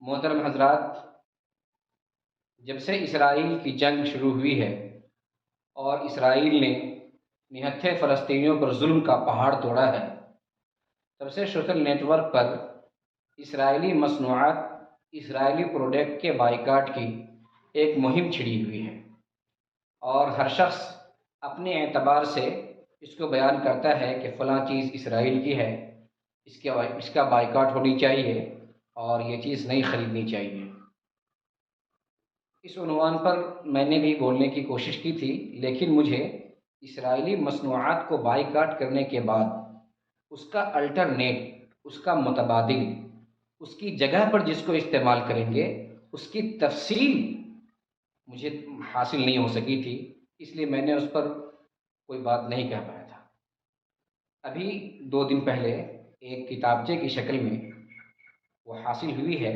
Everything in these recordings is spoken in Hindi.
मोहतरम हजरात, जब से इसराइल की जंग शुरू हुई है और इसराइल ने निहत्थे फ़लस्तीनियों पर जुल्म का पहाड़ तोड़ा है, तब से सोशल नेटवर्क पर इसराइली मसनूआत, इसराइली प्रोडक्ट के बाइकाट की एक मुहिम छिड़ी हुई है और हर शख्स अपने एतबार से इसको बयान करता है कि फ़लाँ चीज़ इसराइल की है, इसका बाइकाट होनी चाहिए और ये चीज़ नहीं ख़रीदनी चाहिए। इस उन्वान पर मैंने भी बोलने की कोशिश की थी, लेकिन मुझे इसराइली मसनूआत को बायकॉट करने के बाद उसका अल्टरनेट, उसका मुतबादिल, उसकी जगह पर जिसको इस्तेमाल करेंगे, उसकी तफ़सील मुझे हासिल नहीं हो सकी थी, इसलिए मैंने उस पर कोई बात नहीं कह पाया था। अभी 2 दिन पहले एक किताबचे की शक्ल में वो हासिल हुई है।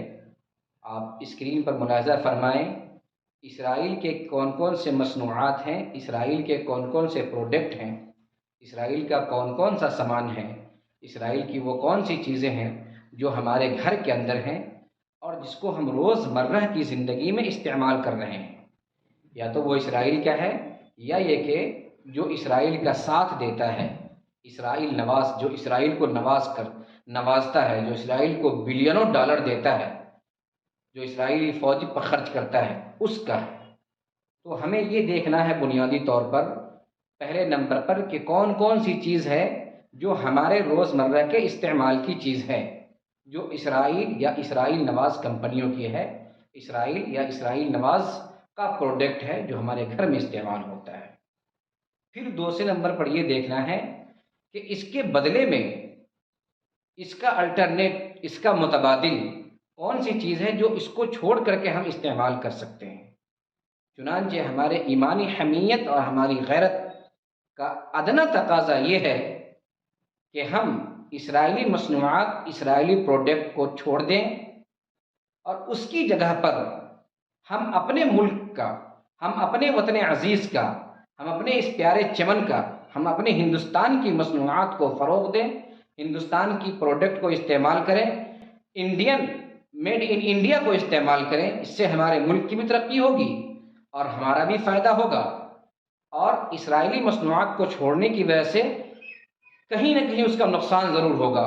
आप स्क्रीन पर मुलाहिज़ा फ़रमाएँ, इसराइल के कौन-कौन से मसनूआत हैं, इसराइल के कौन-कौन से प्रोडक्ट हैं, इसराइल का कौन-कौन सा सामान है, इसराइल की वो कौन सी चीज़ें हैं जो हमारे घर के अंदर हैं और जिसको हम रोज़मर्रा की ज़िंदगी में इस्तेमाल कर रहे हैं। या तो वो इसराइल का है या ये कि जो इसराइल का साथ देता है, इसराइल नवाज़, जो इसराइल को नवाज़ता है, जो इसराइल को बिलियनों डॉलर देता है, जो इसराइली फ़ौज पर ख़र्च करता है, उसका है। तो हमें ये देखना है बुनियादी तौर पर, पहले नंबर पर, कि कौन-कौन सी चीज़ है जो हमारे रोज़मर्रा के इस्तेमाल की चीज़ है, जो इसराइल या इसराइल नवाज़ कंपनियों की है, इसराइल या इसराइल नवाज़ का प्रोडक्ट है जो हमारे घर में इस्तेमाल होता है। फिर दूसरे नंबर पर ये देखना है कि इसके बदले में इसका अल्टरनेट, इसका मुतबादिल कौन सी चीज़ है जो इसको छोड़ कर के हम इस्तेमाल कर सकते हैं। चुनांचे हमारे ईमानी हमीयत और हमारी गैरत का अदना तकाज़ा ये है कि हम इसराइली मसनूआत, इसराइली प्रोडक्ट को छोड़ दें और उसकी जगह पर हम अपने मुल्क का, हम अपने वतन अज़ीज़ का, हम अपने इस प्यारे चमन का, हम अपने हिंदुस्तान की मसनूआत को फ़रोग़ दें, हिंदुस्तान की प्रोडक्ट को इस्तेमाल करें, इंडियन मेड इन इंडिया को इस्तेमाल करें। इससे हमारे मुल्क की भी तरक्की होगी और हमारा भी फ़ायदा होगा। और इसराइली मसनूआत को छोड़ने की वजह से कहीं न कहीं उसका नुकसान ज़रूर होगा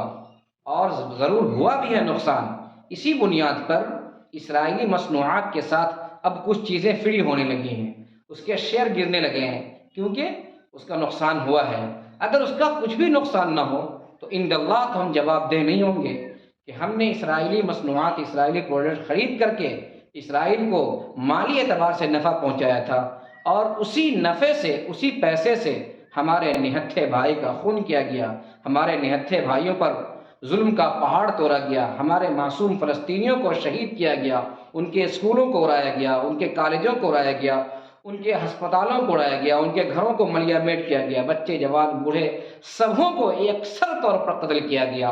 और ज़रूर हुआ भी है नुकसान। इसी बुनियाद पर इसराइली मसनूआत के साथ अब कुछ चीज़ें फ्री होने लगी हैं, उसके शेयर गिरने लगे हैं, क्योंकि उसका नुकसान हुआ है। अगर उसका कुछ भी नुकसान ना हो तो इंदल्लाह तो हम जवाबदेह नहीं होंगे कि हमने इसराइली मसनूआत, इसराइली प्रोडक्ट ख़रीद करके इसराइल को माली एतबार से नफ़ा पहुँचाया था और उसी नफ़े से, उसी पैसे से हमारे निहत्थे भाई का खून किया गया, हमारे निहत्थे भाइयों पर जुल्म का पहाड़ तोड़ा गया, हमारे मासूम फ़लस्तीनियों को शहीद किया गया, उनके स्कूलों को उड़ाया गया, उनके कॉलेजों को उड़ाया गया, उनके अस्पतालों को उड़ाया गया, उनके घरों को मलियामेट किया गया, बच्चे, जवान, बूढ़े सबों को एकसर तौर पर कत्ल किया गया।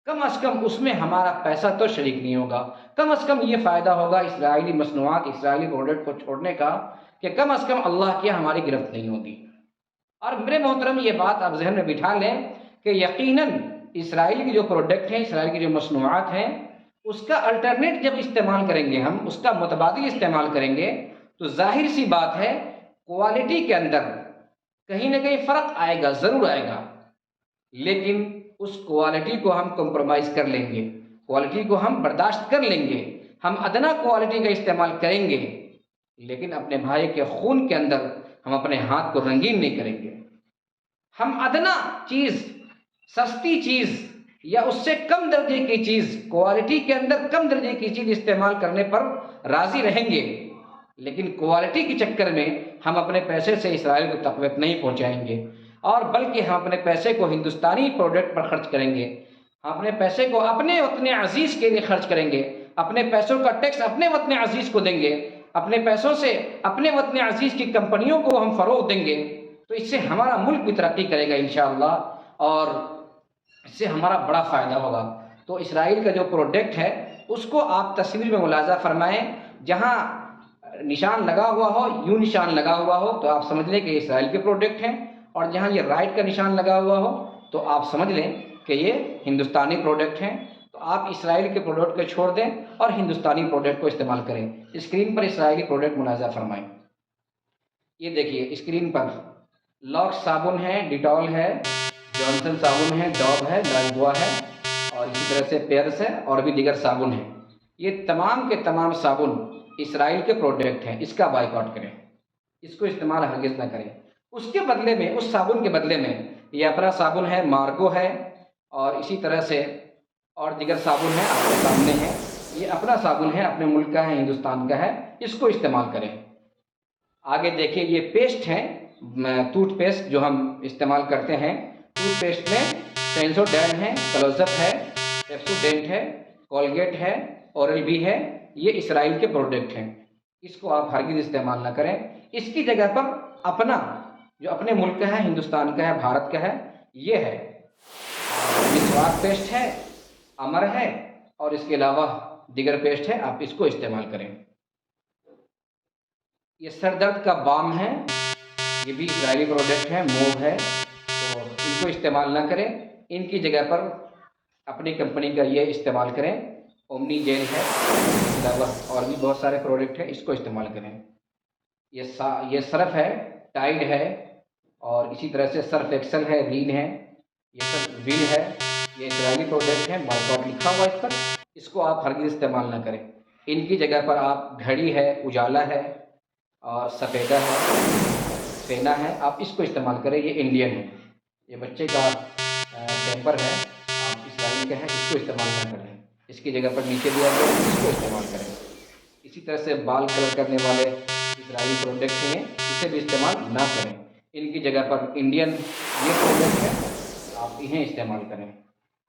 कम अज़ कम उसमें हमारा पैसा तो शरीक नहीं होगा। कम अज़ कम ये फ़ायदा होगा इसराइली मसनूआत, इसराइली प्रोडक्ट को छोड़ने का कि कम अज़ कम अल्लाह की हमारी गिरफ्त नहीं होगी। और मेरे मोहतरम, ये बात आप ज़हन में बिठा लें कि यकीनन इसराइल की जो प्रोडक्ट हैं, इसराइल की जो मसनूआत हैं, उसका अल्टरनेट जब इस्तेमाल करेंगे हम, उसका मुतबादिल इस्तेमाल करेंगे, तो ज़ाहिर सी बात है क्वालिटी के अंदर कहीं न कहीं फ़र्क आएगा, ज़रूर आएगा। लेकिन उस क्वालिटी को हम कॉम्प्रोमाइज़ कर लेंगे, क्वालिटी को हम बर्दाश्त कर लेंगे, हम अदना क्वालिटी का इस्तेमाल करेंगे, लेकिन अपने भाई के खून के अंदर हम अपने हाथ को रंगीन नहीं करेंगे। हम अदना चीज़, सस्ती चीज़ या उससे कम दर्जे की चीज़, क्वालिटी के अंदर कम दर्जे की चीज़ इस्तेमाल करने पर राज़ी रहेंगे, लेकिन क्वालिटी के चक्कर में हम अपने पैसे से इसराइल को तक़वीत नहीं पहुँचाएँगे और बल्कि हम अपने पैसे को हिंदुस्तानी प्रोडक्ट पर खर्च करेंगे। हम अपने पैसे को अपने वतन अज़ीज़ के लिए खर्च करेंगे, अपने पैसों का टैक्स अपने वतन अज़ीज़ को देंगे, अपने पैसों से अपने वतन अज़ीज़ की कंपनियों को हम फ़रोग़ देंगे। तो इससे हमारा मुल्क भी तरक्की करेगा इंशाअल्लाह और इससे हमारा बड़ा फ़ायदा होगा। तो इसराइल का जो प्रोडक्ट है उसको आप तस्वीर में मुलाज़ा फ़रमाएँ, जहाँ निशान लगा हुआ हो, यूँ निशान लगा हुआ हो तो आप समझ लें कि इसराइल के प्रोडक्ट हैं, और जहाँ ये राइट का निशान लगा हुआ हो तो आप समझ लें कि ये हिंदुस्तानी प्रोडक्ट हैं। तो आप इसराइल के प्रोडक्ट को छोड़ दें और हिंदुस्तानी प्रोडक्ट को इस्तेमाल करें। स्क्रीन पर इसराइली प्रोडक्ट मुलाजा फरमाएं। ये देखिए स्क्रीन पर लॉक्स साबुन है, डिटॉल है, जॉनसन साबुन है, डॉव है, लाइफबॉय है और इसी तरह से पेयर्स है और भी दीगर साबुन है। ये तमाम के तमाम साबुन इसराइल के प्रोडक्ट हैं, इसका बाइकआउट करें, इसको इस्तेमाल हरगिज़ ना करें। उसके बदले में, उस साबुन के बदले में ये अपना साबुन है, मार्गो है और इसी तरह से और दीगर साबुन है, आपके सामने है। ये अपना साबुन है, अपने मुल्क का है, हिंदुस्तान का है, इसको इस्तेमाल करें। आगे देखिए ये पेस्ट है, टूथपेस्ट जो हम इस्तेमाल करते हैं। टूथपेस्ट में सेंसोडाइन है, क्लोजअप है, पेप्सोडेंट है, कोलगेट है, ओरल बी है। ये इसराइल के प्रोडक्ट हैं, इसको आप हरगिज़ इस्तेमाल ना करें। इसकी जगह पर अपना जो अपने मुल्क का है, हिंदुस्तान का है, भारत का है, ये है। मिसवाक पेस्ट है, अमर है और इसके अलावा दीगर पेस्ट है, आप इसको इस्तेमाल करें। ये सर दर्द का बाम है, ये भी इसराइली प्रोडक्ट है, मूव है, तो इनको इस्तेमाल ना करें। इनकी जगह पर अपनी कंपनी का ये इस्तेमाल करें। ओमनी जेल है, इसके अलावा और भी बहुत सारे प्रोडक्ट हैं, इसको इस्तेमाल करें। ये सर्फ है, टाइड है और इसी तरह से सर्फ एक्सल है, रीन है, ये सब व्हील है। ये इसराइली प्रोडक्ट है, बाइकआउट लिखा हुआ इस पर, इसको आप हरगिज़ इस्तेमाल ना करें। इनकी जगह पर आप घड़ी है, उजाला है और सफ़ेदा है, फेना है, आप इसको इस्तेमाल करें। ये इंडियन है, ये बच्चे का टेम्पर है, आप इसराइल का है, इसको इस्तेमाल ना करें। इसकी जगह पर नीचे दिया गया, इसको इस्तेमाल करें। इसी तरह से बाल कलर करने वाले इसराइली प्रोडक्ट हैं, इसे भी इस्तेमाल ना करें। इनकी जगह पर इंडियन ये प्रोडक्ट है, आप इन्हें इस्तेमाल करें।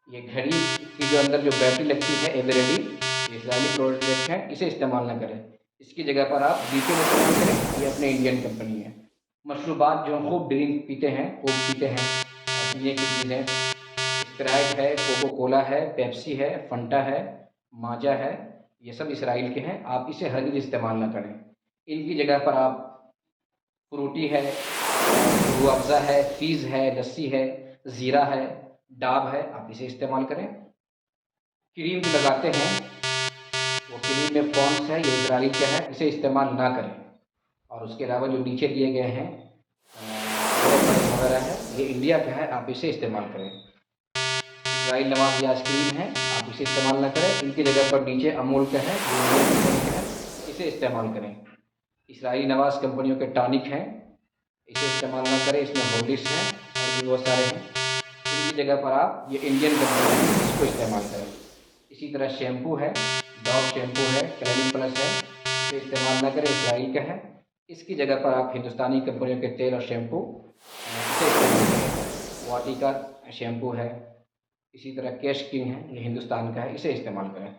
ये घड़ी की जो अंदर जो बैटरी लगती है एवरेडी, ये इसराइली प्रोडक्ट है, इसे इस्तेमाल ना करें। इसकी जगह पर आप बीपी इस्तेमाल करें, ये अपने इंडियन कंपनी है। मशरूबात जो खूब ड्रिंक पीते हैं, कोक पीते हैं, पीने की चीज़ें स्प्राइट है, कोको कोला है, पेप्सी है, फंटा है, माजा है, ये सब इसराइल के हैं, आप इसे हरगिज़ इस्तेमाल ना करें। इनकी जगह पर आप फ्रूटी है, रूह अफ़ज़ा है, फ़ीज़ है, लस्सी है, ज़ीरा है, डाब है, आप इसे इस्तेमाल करें। क्रीम जो लगाते हैं वो क्रीम में पॉन्ड्स है, ये इसराइल का है, इसे इस्तेमाल ना करें। और उसके अलावा जो नीचे दिए गए हैं वगैरह है, ये इंडिया का है, आप इसे इस्तेमाल करें। इसराइल नवाज़ या आइसक्रीम है, आप इसे इस्तेमाल ना करें। इनकी जगह पर नीचे अमूल का है, जो इंडियन कंपनी का है, इसे इस्तेमाल करें। इसराइली नवाज़ कंपनियों के टॉनिक हैं, इसे इस्तेमाल ना करें, इसमें हॉर्लिक्स हैं और भी बहुत सारे हैं। इनकी जगह पर आप ये इंडियन कंपनी है, इसको इस्तेमाल करें। इसी तरह शैम्पू है, डॉव शैम्पू है, क्लिनिक प्लस है, इसे इस्तेमाल ना करें, इसराइल का है। इसकी जगह पर आप हिंदुस्तानी कंपनियों के तेल और शैम्पू इसे इस्तेमाल करें। वाटिका शैम्पू है, इसी तरह कैश किंग है, ये हिंदुस्तान का है, इसे इस्तेमाल करें।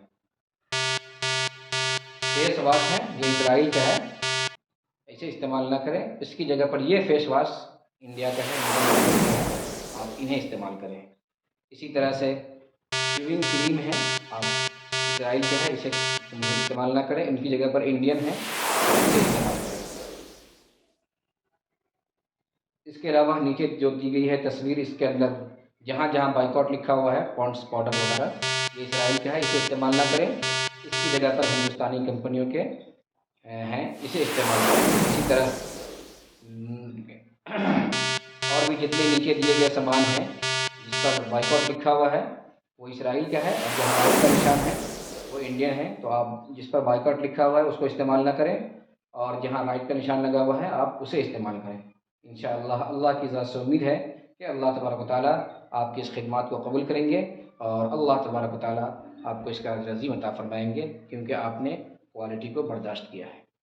फेस वाश है, ये इसराइल का है, इसे इस्तेमाल ना करें। इसकी जगह पर ये फेस वाश इंडिया का है, आप इन्हें इस्तेमाल करें। इसी तरह से शेविंग क्रीम है, आप इसराइल का है, इसे इस्तेमाल ना करें। इनकी जगह पर इंडियन है, इसे इस्तेमाल करें। इसके अलावा नीचे जो दी गई है तस्वीर, इसके अंदर जहाँ जहाँ बाइकआउट लिखा हुआ है, पॉन्ड्स पाउडर वगैरह, ये इसराइल का है, इसे इस्तेमाल ना करें। इसकी जगह पर हिंदुस्तानी कंपनियों के हैं, इसे इस्तेमाल करें। इसी तरह और भी जितने नीचे दिए गए सामान हैं जिस पर बाइकआउट लिखा हुआ है वो इसराइल का है, और जहाँ राइट का निशान है वो इंडियन है। तो आप जिस पर बाइकआउट लिखा हुआ है उसको इस्तेमाल ना करें, और जहाँ राइट का निशान लगा हुआ है आप उसे इस्तेमाल करें। इंशाअल्लाह अल्लाह की ज़ात से उम्मीद है कि अल्लाह तबारक व तआला आपकी इस खिदमत को कबूल करेंगे और अल्लाह तबारक व तआला आपको इसका अज़ीम अता फ़रमाएँगे, क्योंकि आपने क्वालिटी को बर्दाश्त किया है।